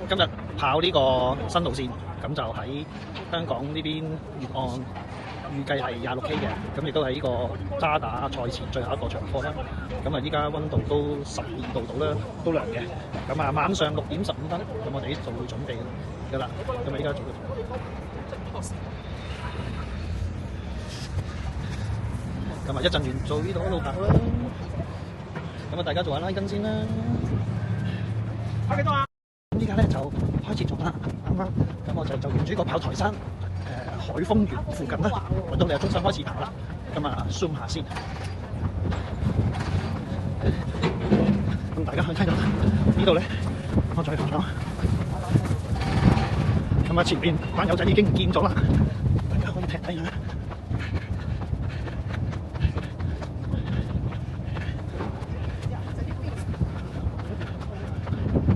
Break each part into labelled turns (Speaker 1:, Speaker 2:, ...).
Speaker 1: 今日跑呢個新路線，咁就喺香港呢邊沿岸，預計係26K 嘅，咁亦都係呢個渣打賽前最後一個長課啦。咁啊，依家溫度都12度到啦，都涼嘅。咁啊，晚上6點15分，咁我哋就會準備㗎啦。咁啊，依家做咁啊，一陣完做呢度一路跑啦。咁啊，大家做下拉筋先啦。跑幾多啊？依家咧就開始做啦，啱啱咁我就沿住個炮台山海豐園附近啦，揾到你嘅中心開始跑啦。咁啊 zoom 下先，咁大家可以睇到呢度咧，我再跑跑。咁啊前邊班友仔已經唔見咗啦，大家可以踢睇下。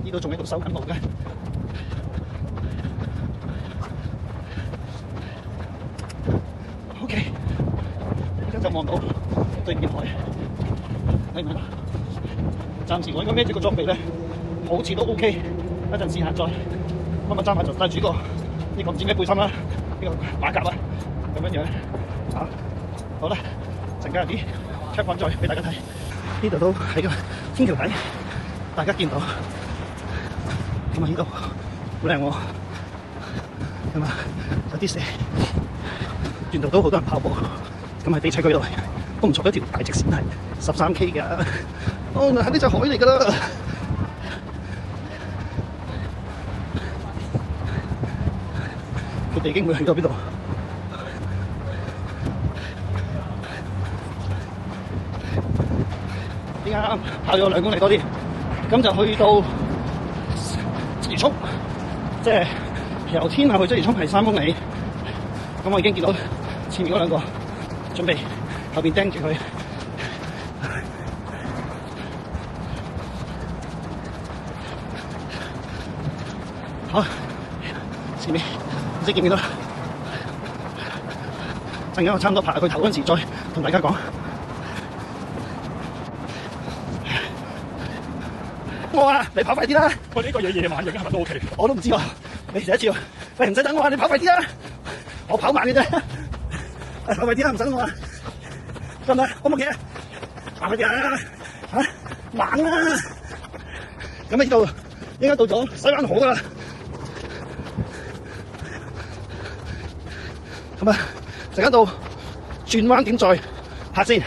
Speaker 1: 呢度仲喺度收緊路嘅。OK， 而家就望到對面海，睇唔睇到？暫時我應該孭住個裝備咧，好似都 OK。一陣試下再乜乜揸埋就帶住呢個唔知咩背心啦，呢個馬甲啊，咁樣樣啊。好啦，陣間有啲 check point 再俾大家睇。呢度都喺個天橋底，大家見到。咁啊，呢度好靚喎，咁啊有啲蛇，沿途都好多人跑步，咁喺地砌區度都唔錯，一條大直線係13K 㗎。哦，係呢隻海嚟㗎啦！佢哋已經會去到邊度？依家跑咗2公里多啲，咁就去到鰂魚涌，即係由天后去鰂魚涌係3公里。咁我已經見到前面嗰兩個準備後邊盯住佢。好，前面唔知見唔見到？陣間我差唔多爬佢頭嗰陣時，再同大家講。我話你跑快啲啦！
Speaker 2: 喂，呢個嘢夜晚影係咪都 OK？
Speaker 1: 我都唔知喎，你第一次喎。喂，唔使等我啊！你跑快啲啦！我跑慢嘅啫。跑快啲啦，唔使等我啊！得唔得？好唔 OK 啊？跑快啲啊！嚇，慢啊！咁呢度應該到咗西灣河㗎啦。咁啊，陣間到轉彎點再拍先。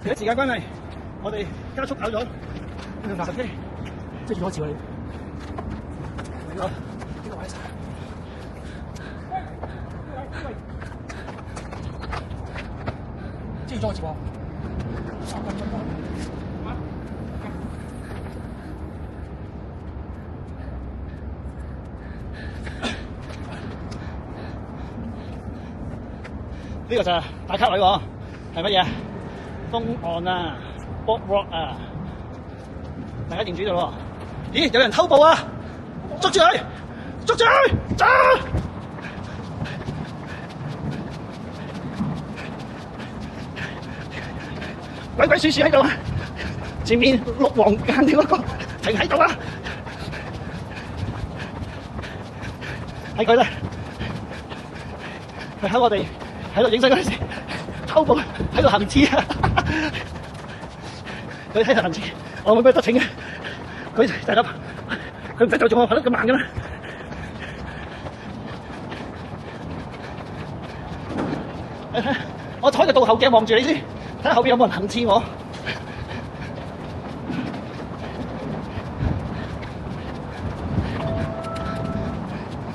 Speaker 1: 而家時間關係，我哋加速跑咗50K， 即係幾多次喎你？呢個位置。即係多次喎。呢個就係打卡位喎，係乜嘢？東岸啊 ，Boardwalk 啊，大家認住咗喎。咦，有人偷步啊！捉住佢，捉住佢，走！鬼鬼祟祟喺度啊！前面綠黃間條嗰個停喺度啊！係佢啦，佢喺我哋喺度影相嗰陣時偷步喺度行刺啊！佢喺度行刺，我冇咩得逞嘅，佢大粒，佢唔使就住我跑得咁慢㗎啦。我開個倒後鏡望住你先，睇下後邊有冇人行刺我。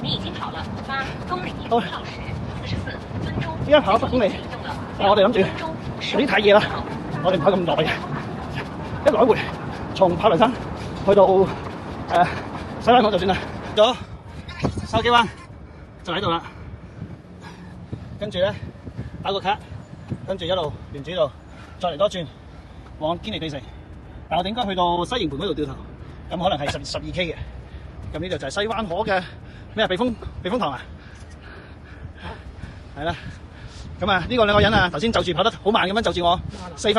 Speaker 3: 你已經跑了8公里，1小時44分鐘。
Speaker 1: 依家跑咗10公里，但我哋諗住有啲太夜啦，我哋唔跑咁耐嘅，一來回從炮台山去到西灣河就算啦。咗筲箕灣就喺度啦，跟住咧打個卡，跟住一路沿住呢度再嚟多轉往堅尼地城。但我哋應該去到西營盤嗰度掉頭，咁可能係12K 嘅。咁呢度就係西灣河嘅咩避風塘啊，係啦。咁啊，呢個兩個人啊，頭先就住跑得好慢咁樣就住我，5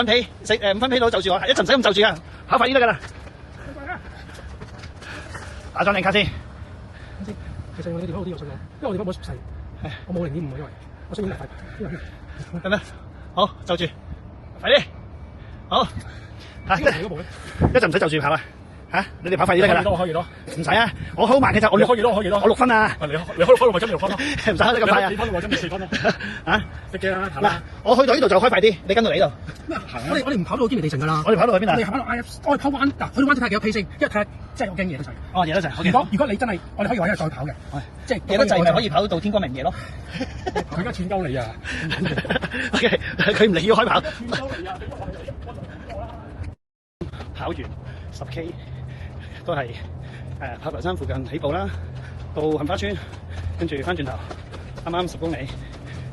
Speaker 1: 分批到就住我，一陣唔使咁就住啊，跑快啲得㗎啦。打張靚卡先。
Speaker 2: 其實我哋電話好啲，我想講，因為我電話冇熟細，我冇0.5啊，因為我想影快，
Speaker 1: 得咩？好，就住，快啲，好，嚇，一陣唔使就住跑啊。嚇！你哋跑快啲得㗎啦，
Speaker 2: 可以咯，
Speaker 1: 唔使啊！我好慢嘅咋，我
Speaker 2: 可以咯，我
Speaker 1: 6分啊！
Speaker 2: 你開到咪真係6分咯，
Speaker 1: 唔使開得咁快啊！
Speaker 2: 幾分喎？真係4分咯！
Speaker 1: 嚇！
Speaker 2: 識嘅啦，
Speaker 1: 嗱，我去到呢度就開快啲，你跟到嚟呢度。
Speaker 2: 我哋唔跑到堅尼地城㗎啦。
Speaker 1: 我哋跑到去邊啊？
Speaker 2: 我哋跑到我哋跑灣嗱，去到灣仔睇下幾多 K 先，因為睇下真係我驚夜得滯。
Speaker 1: 哦，夜得滯。
Speaker 2: 如果你真係，我哋可以話一日再跑嘅，即係
Speaker 1: 夜得滯咪可以跑到天光明夜咯。
Speaker 2: 佢而家斷鳩你啊
Speaker 1: ！OK，佢唔嚟要開跑。
Speaker 2: 斷鳩你啊！
Speaker 1: 跑完10K 都係炮台山附近起步啦，到杏花村，跟住翻轉頭，啱啱10公里，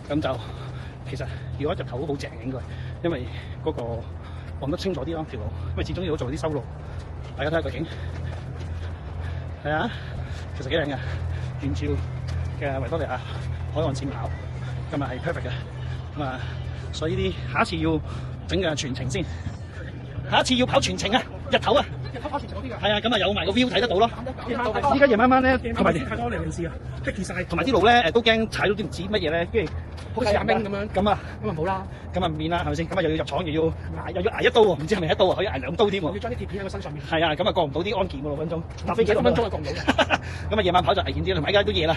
Speaker 1: 咁就其實如果日頭好正應該，因為嗰個望得清楚啲咯條路，因為始終要做啲修路。大家睇下個景，係啊，其實幾靚嘅，遠照嘅維多利亞海岸線跑，今日係 perfect 嘅，咁啊，所以啲下一次要整嘅全程先。下一次要跑全程啊，日頭啊，
Speaker 2: 跑全程嗰啲㗎。
Speaker 1: 係啊，咁啊有埋個 view 睇得到咯。
Speaker 2: 依
Speaker 1: 家夜晚晚咧，
Speaker 2: 同埋太多零事啊，逼住晒。
Speaker 1: 同埋啲路咧都驚踩到啲唔知乜嘢咧，跟住
Speaker 2: 好似阿明咁樣。
Speaker 1: 咁啊
Speaker 2: 冇啦，
Speaker 1: 咁啊唔面啦，係咪先？咁啊又要入廠，又要捱一刀喎，唔知係咪一刀啊？可以捱2刀添喎。
Speaker 2: 要將啲鐵片喺個身上面。
Speaker 1: 係啊，咁啊過唔到啲安檢喎6分鐘，搭飛機
Speaker 2: 6分鐘就過唔到嘅。
Speaker 1: 咁啊夜晚跑就危險啲啦，同埋而家都夜啦。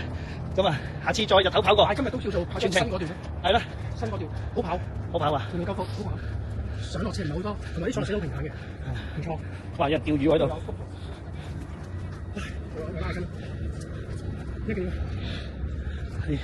Speaker 1: 咁啊下次再日頭跑過。
Speaker 2: 但係今日都叫做跑全程嗰段。
Speaker 1: 係啦，
Speaker 2: 新嗰段好跑，
Speaker 1: 好跑啊！
Speaker 2: 條路夠闊，好跑。上落斜唔係好多，同埋啲上落斜都平坦嘅，唔錯。
Speaker 1: 哇！有釣魚喺度。
Speaker 2: 我拉筋，一幾？